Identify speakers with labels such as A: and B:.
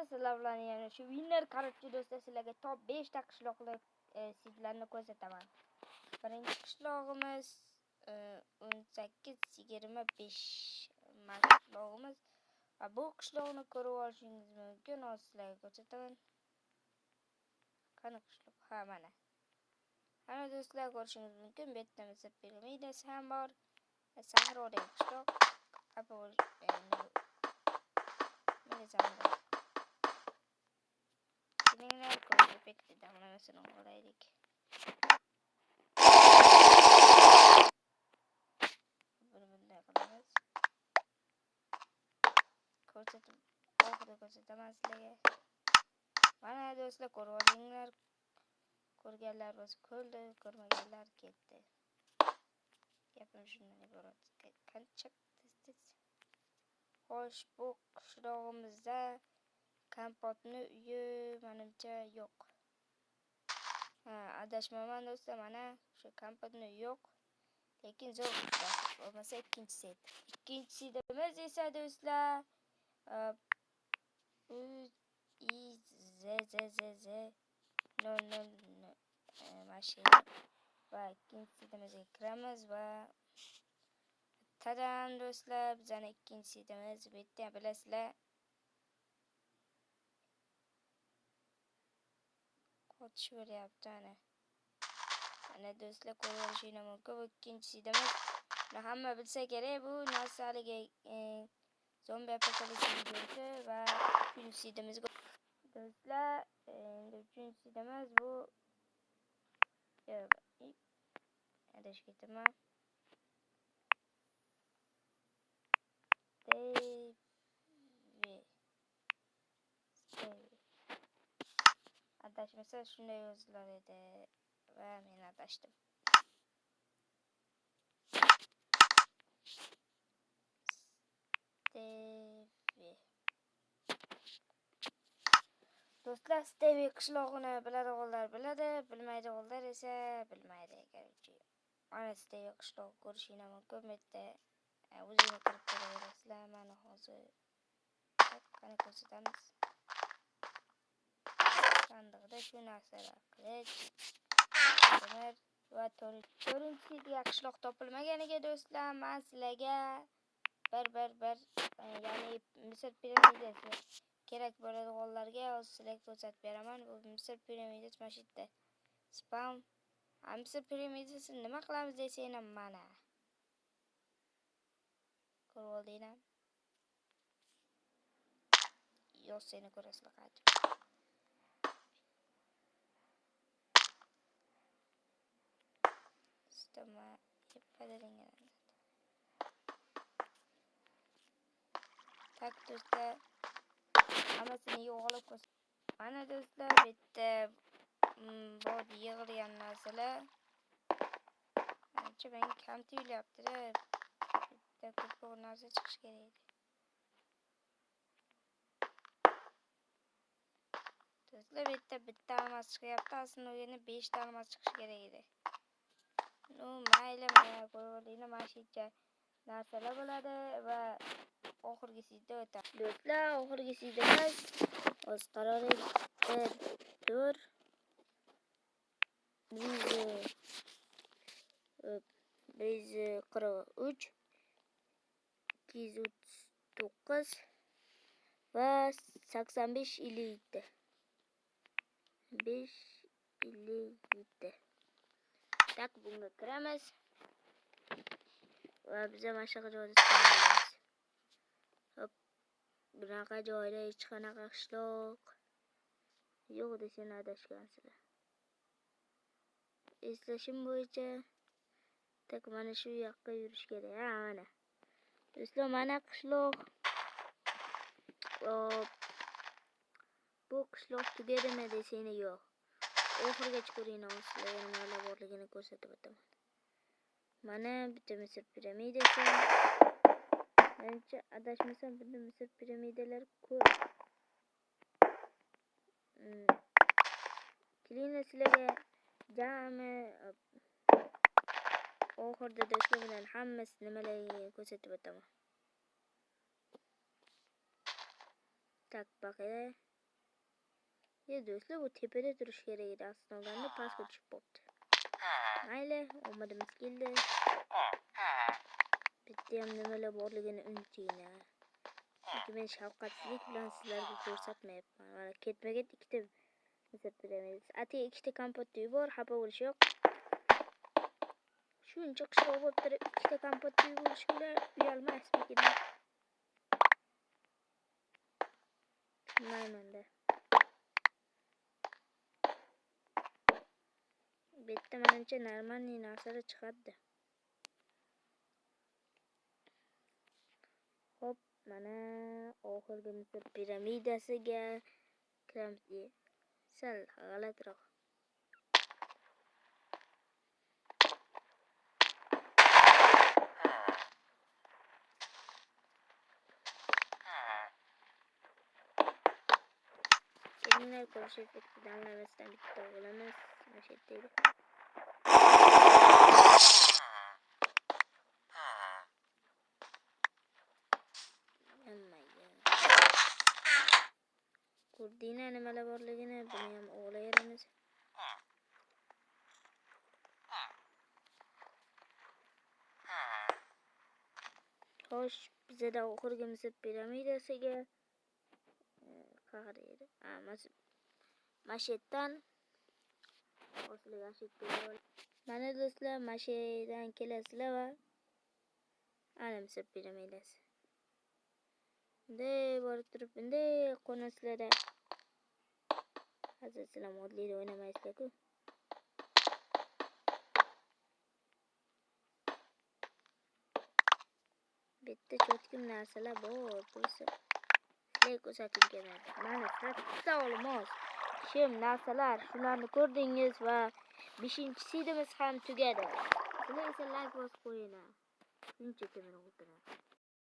A: do'stlar, sizlar bilan yana shu winner qarorchi do'stlar, sizlarga top 5 ta qishloqlar sidlarni ko'rsataman. Birinchi qishlog'imiz 18-25 qishlog'imiz va bu qishloqni ko'rib olishingiz mumkin. Hozir sizlarga ko'rsataman. Qani qishloq? Ha, mana. Ana do'stlar, ko'rishingiz mumkin. Bu yerda Misr piramidasi ham bor. Sahrodagi qishloq. Sininglar ko'z effekti damlamasini olaylik. Buni bunday qilamiz. Oxirida ko'rsataman sizlarga. Mana do'stlar, ko'rib olinglar. Ko'rganlar bo'lsa ko'rdi, ko'rmaganlar ketdi. Gapim shundan iborat. Qancha tez. Xo'sh, bu qishlog'imizda kompotni uyi menimcha yo'q. Adashmaman do'stlar, mana shu kompotni uyi yo'q. Lekin zo'r qishloq bo'lmasa ikkinchisi edi. Ikkinchimiz esa do'stlar no mashina va ikkinchimizga kiramiz va tadam do'stlar, bizning ikkinchimiz bu yerda bilasizlar. Qotish bo'lyapti ana. Ana do'stlar, ko'rib olishingiz mumkin. Bu ikkinchimiz. Hamma bilsa kerak, bu narsaliga zombi apokalipsi videosi va uchinchimiz do'stlar, endi uchinchimiz bu adashib ketaman. Adashmasa shunday yozilar edi va men adashdim. Do'stlar, Stevie qishlog'ini biladiganlar biladi, bilmaydiganlar esa bilmaydi. Mana Stevie qishlog'i ko'rishingiz mumkin. Bu yerda o'zini kirib ko'raverasizlar. Mana hozir qani ko'rsatamiz. Sandiqda shu narsalar qilich, temir va to'rtinchi qishloq topilmaganiga do'stlar, men sizlarga bir ya'ni Misr piramidasi kerak bo'ladiganlarga hozir sizlarga ko'rsatib beraman. Bu Misr piramidasi mana shu yerda. Spam. Misr piramidasini nima qilamiz desanglar, mana. Ko'rib oldinglar? Yo'q, seni ko'rasizlar qachon. Sistema yapadaringlar. Tak do'stlar, hammasini yo'qolib qo'ysin. Mana do'stlar, bu yerda bor yig'ilgan narsalar. Ancha men kam tuyulyapti-da. Bitta ko'proq narsa chiqish kerak edi. Do'stlar, bu yerda bitta almas chiqyapti. Aslida o'g'ini 5 ta almas chiqish kerak edi. No, mayli, mana ko'rib mana shu yerda narsalar bo'ladi va oxirgisiga o'tamiz. Do'stlar, oxirgisidamiz. O'z qaroring 1 4 143 239 va 85-57. 5-57. Tak, bunga kiramiz. Va biz mana shu joyda chiqamiz. Hop. Bunaqa joyda hech qanaqa qishloq yo'q desang adashgansizlar. Eslashim bo'yicha tak mana shu yoqqa yurish kerak. Mana. Do'stlar, mana qishloq. Bu qishloq tugadimi desanglar yo'q. Oxirigacha ko'ringlar, sizlarga nimalar borligini ko'rsatib o'taman. Mana bitta Misr piramidasi. Menimcha adashmasam bunda Misr piramidalari ko'p. Keling sizlarga jami oxirida do'stlar bilan hammasi nimalarligini ko'rsatib o'taman. Tak, baqinglar. Ya do'stlar, bu tepada turish kerak edi. Aslida olganda pastga tushib qopti. Mayli, omadimiz keldi. Bitta ham nimalar borligini unutinglar. Chunki men shafqatsizlik bilan sizlarga ko'rsatmayapman. Mana ketma-ket ikkita misr piramidasi. Ati ikkita kompotni yubor, xafa bo'lish yo'q. Shuncha qishloq bo'lib turib ikkita kompotni yuborishga uyalmaysizmi? Tushunmayman-da. Bitta menimcha normalniy narsalar chiqadi. Hop, mana oxirgi misr piramidasiga kiramiz. Sal g'alatiroq. Kelinglar, ko'rish effektidan anlamasdan bitta olamiz. Mana shu yerda edi. Ko'rdinglar nimalar borligini, buni ham o'g'layveramiz. Xo'sh, bizda oxirgi misr piramidasiga qayerda edi? Mashetdan mana do'stlar, mashetdan kelasizlar va ana misr piramidasi. Bunday borib turib, bunday qo'nasizlar-da. Hozir sizlar modlida o'ynamaysizlar-ku. Bitta cho'tkim narsalar bor, bo'lsa sizlarga ko'rsatib keladi. Mana katta olmos, shim narsalar, shularni ko'rdingiz va 5-sidimiz ham tugadi. Sizlar esa like bosib qo'yinglar. Shuncha kimni o'ldiradi.